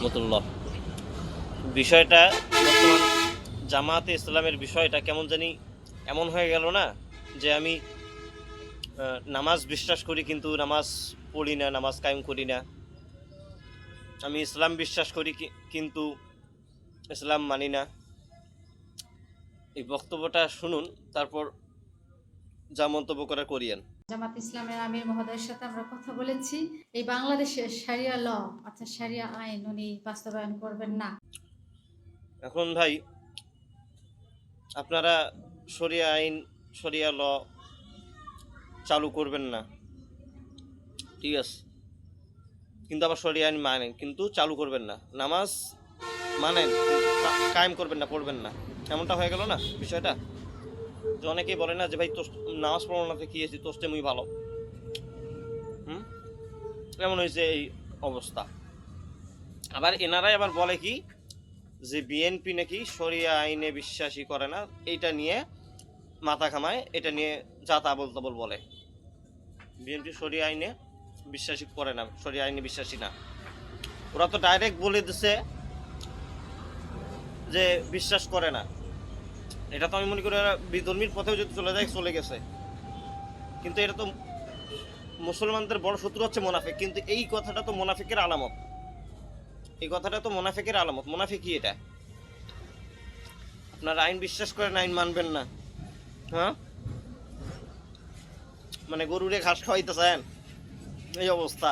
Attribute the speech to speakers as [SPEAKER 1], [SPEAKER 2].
[SPEAKER 1] রহমতুল্লাহ। বিষয়টা বর্তমান জামায়াতে ইসলামের বিষয়টা কেমন জানি এমন হয়ে গেল না যে আমি নামাজ বিশ্বাস করি কিন্তু নামাজ পড়ি না, নামাজ কায়েম করি না। আমি ইসলাম বিশ্বাস করি কিন্তু ইসলাম মানি না। এই বক্তব্যটা শুনুন, তারপর যা মন্তব্য করার করিয়েন।
[SPEAKER 2] জামাত ইসলামের আমির মহোদয়ের সাথে আমরা কথা বলেছি, এই বাংলাদেশের শরিয়া ল অর্থাৎ শরিয়া আইন উনি বাস্তবায়ন করবেন না।
[SPEAKER 1] এখন ভাই আপনারা শরিয়া আইন, শরিয়া ল চালু করবেন না, ঠিক আছে, কিন্তু আবার শরিয়া আইন মানেন কিন্তু চালু করবেন না। নামাজ মানেন, কায়েম করবেন না, পড়বেন না। এমনটা হয়ে গেল না বিষয়টা। যে অনেকেই বলে না যে ভাই নামাজ পড়ো না, কি হয়েছে, তোস্তে মুই ভালো। এমন হয়েছে এই অবস্থা। আবার এনারাই আবার বলে কি যে বিএনপি নাকি শরিয়া আইনে বিশ্বাসী করে না, এইটা নিয়ে মাথা খামায়, এটা নিয়ে যা তা বল বলে। বিএনপি শরিয়া আইনে বিশ্বাসী করে না, শরিয়া আইনে বিশ্বাসী না। ওরা তো ডাইরেক্ট বলে দিছে যে বিশ্বাস করে না। এটা তো আমি মনে করি বিধর্মীর পথেও যদি চলে যায় চলে গেছে। কিন্তু এটা তো মুসলমানদের বড় শত্রু হচ্ছে মোনাফিক। কিন্তু এই কথাটা তো মোনাফিকের আলামত, এই কথাটা তো মোনাফিকের আলামত। মোনাফিকই এটা। আপনারা আইন বিশ্বাস করেন, আইন মানবেন না, হ্যাঁ? মানে গরুরে ঘাস খাওয়াইতে চান, এই অবস্থা।